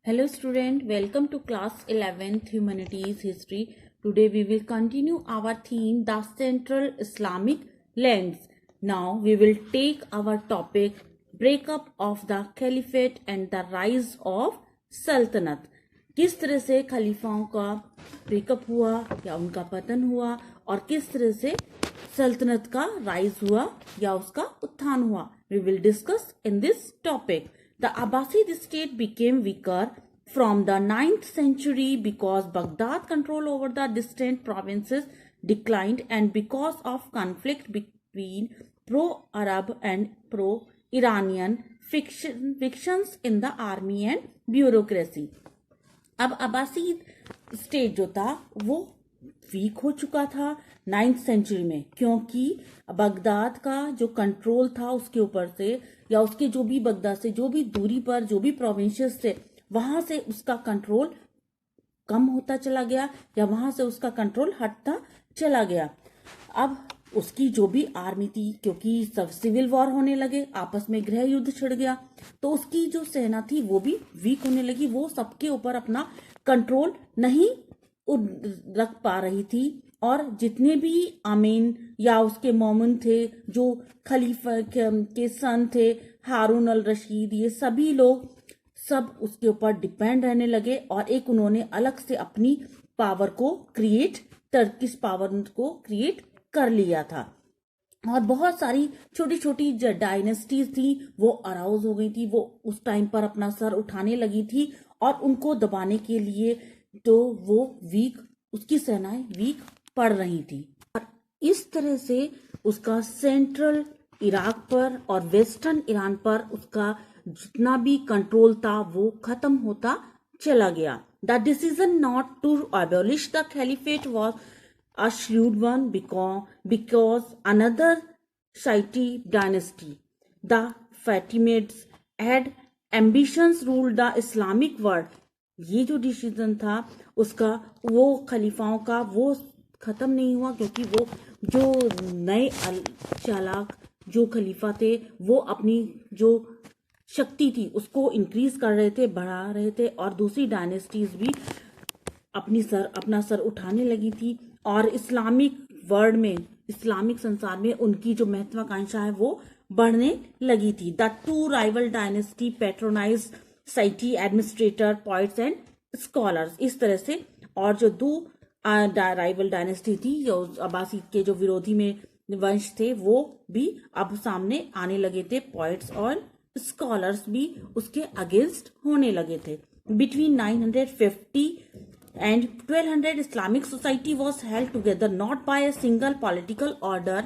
Hello student, welcome to class 11th Humanities History. Today we will continue our theme the Central Islamic Lands. Now we will take our topic breakup of the Caliphate and the rise of Sultanate. किस तरह से खलीफाओं का breakup हुआ या उनका पतन हुआ और किस तरह से सल्तनत का राइज हुआ या उसका उत्थान हुआ. We will discuss in this topic. The Abbasid state became weaker from the 9th century because Baghdad control over the distant provinces declined and because of conflict between pro-Arab and pro-Iranian factions in the army and bureaucracy. अब Abbasid state जो था वो week हो चुका था 9th century में, क्योंकि Baghdad का जो कंट्रोल था उसके ऊपर से या उसके जो भी बगदाद से जो भी दूरी पर जो भी प्रोविंसेस थे वहां से उसका कंट्रोल कम होता चला गया या वहां से उसका कंट्रोल हटता चला गया. अब उसकी जो भी आर्मी थी, क्योंकि सब सिविल वॉर होने लगे, आपस में गृह युद्ध छिड़ गया, तो उसकी जो सेना थी वो भी वीक होने लगी. वो सबके ऊपर अपना कंट्रोल नहीं रख पा रही थी और जितने भी आमीन या उसके मोमिन थे, जो खलीफा के सन थे, हारून अल रशीद, ये सभी लोग सब उसके ऊपर डिपेंड रहने लगे और एक उन्होंने अलग से अपनी पावर को क्रिएट, टर्किश पावर को क्रिएट कर लिया था. और बहुत सारी छोटी छोटी डायनेस्टीज थी वो अराउज हो गई थी, वो उस टाइम पर अपना सर उठाने लगी थी और उनको दबाने के लिए तो वो वीक, उसकी सेनाएं वीक पड़ रही थी. और इस तरह से उसका सेंट्रल इराक पर और वेस्टर्न ईरान पर उसका जितना भी कंट्रोल था वो खत्म होता चला गया. The decision not to abolish the caliphate was a shrewd one because another Shiite dynasty, the Fatimids, had ambitions ruled the Islamic world. ये जो डिसीजन था उसका, वो खलीफाओं का, वो खत्म नहीं हुआ, क्योंकि वो जो नए चालाक जो खलीफा थे वो अपनी जो शक्ति थी उसको इंक्रीज कर रहे थे, बढ़ा रहे थे और दूसरी डायनेस्टीज भी अपना सर उठाने लगी थी और इस्लामिक वर्ल्ड में, इस्लामिक संसार में उनकी जो महत्वाकांक्षा है वो बढ़ने लगी थी. The two rival dynasty patronise city administrator, poets and scholars. इस तरह से और जो दो राइवल डायनेस्टी थी, जो अब्बासीद के जो विरोधी में वंश थे, वो भी अब सामने आने लगे थे. पॉइट्स और स्कॉलर्स भी उसके अगेंस्ट होने लगे थे. Between 950 and 1200 Islamic society was held together not by a single political order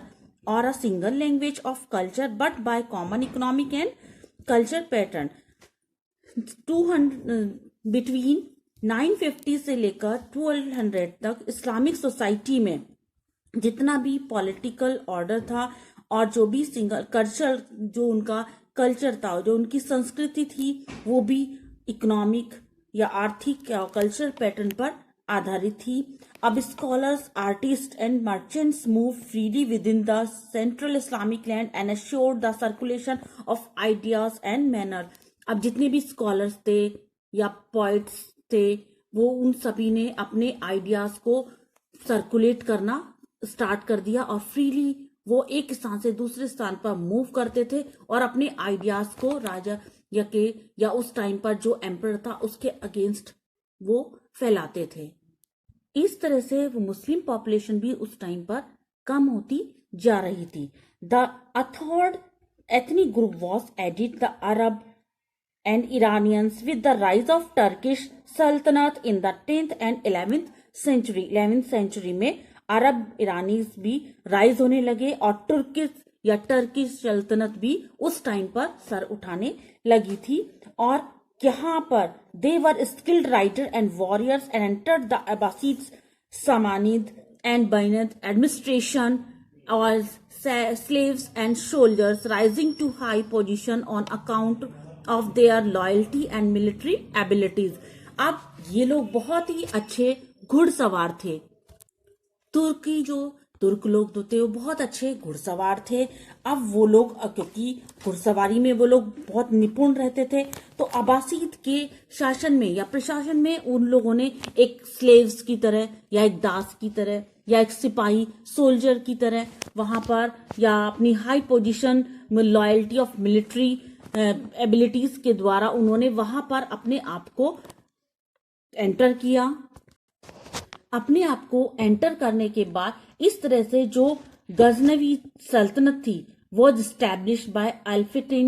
or a single language of culture but by common economic and culture pattern. 200 between 950 से लेकर 1200 तक इस्लामिक सोसाइटी में जितना भी पॉलिटिकल ऑर्डर था और जो भी सिंगल कल्चर, जो उनका कल्चर था, जो उनकी संस्कृति थी, वो भी इकोनॉमिक या आर्थिक या कल्चरल पैटर्न पर आधारित थी. अब scholars, artist and merchants move freely with in the central Islamic land and assured the circulation of ideas and manner. अब जितने भी स्कॉलर्स थे या पॉइट्स थे, वो उन सभी ने अपने आइडियाज को सर्कुलेट करना स्टार्ट कर दिया और फ्रीली वो एक स्थान से दूसरे स्थान पर मूव करते थे और अपने आइडियाज को राजा या उस टाइम पर जो एम्परर था उसके अगेंस्ट वो फैलाते थे. इस तरह से वो मुस्लिम पॉपुलेशन भी उस टाइम पर कम होती जा रही थी. The third ethnic group was added, the Arab and Iranians, with the rise of Turkish सल्तनत in the 10th and 11th century. 11th century में अरब ईरानीज भी राइज होने लगे और टर्किश सल्तनत भी उस टाइम पर सर उठाने लगी थी. और यहाँ पर they were skilled writer and warriors and entered the Abbasid Samanid and बैनद एडमिनिस्ट्रेशन और slaves and soldiers rising to high position on account of their loyalty and military abilities. अब ये लोग बहुत ही अच्छे घुड़सवार थे. तुर्की जो तुर्क लोग तो थे वो बहुत अच्छे घुड़सवार थे। अब वो लोग क्योंकि घुड़सवारी में वो लोग बहुत निपुण रहते थे, तो अब्बासीद के शासन में या प्रशासन में उन लोगों ने एक स्लेव्स की तरह या एक दास की तरह या एक सिपाही सोल्जर की तरह वहां पर, या अपनी हाई पोजीशन में लॉयल्टी ऑफ मिलिट्री एबिलिटीज के द्वारा उन्होंने वहां पर अपने आप को एंटर किया। अपने आप को एंटर करने के बाद इस तरह से जो गजनवी सल्तनत थी was established by Alptigin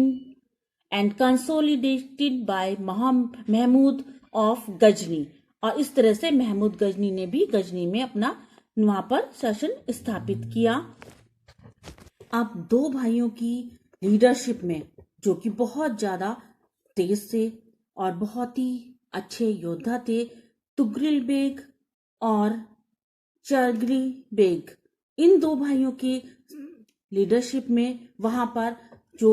and consolidated by Mahmud of Ghazni. और इस तरह से महमूद गजनी ने भी गजनी में अपना वहां पर शासन स्थापित किया। अब दो भाइयों की लीडरशिप में, जो कि बहुत ज्यादा तेज थे और बहुत ही अच्छे योद्धा थे, तुगरिल बेग और चरगरी बेग, इन दो भाइयों की लीडरशिप में वहां पर जो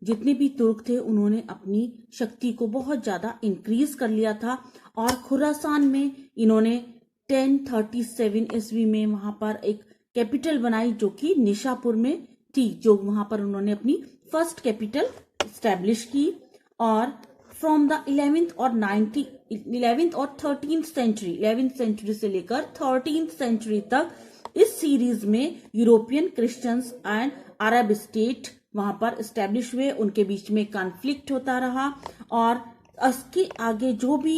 जितने भी तुर्क थे उन्होंने अपनी शक्ति को बहुत ज्यादा इंक्रीज कर लिया था। और खुरासान में इन्होंने 1037 ईस्वी में वहां पर एक कैपिटल बनाई जो कि निशापुर में थी, जो वहां पर उन्होंने अपनी फर्स्ट कैपिटल स्टैब्लिश की। और फ्रॉम द 11th और 13th सेंचुरी, 11th सेंचुरी से लेकर 13th सेंचुरी तक इस सीरीज में European Christians and Arab state वहां पर स्टैब्लिश हुए, उनके बीच में कॉन्फ्लिक्ट होता रहा। और उसके आगे जो भी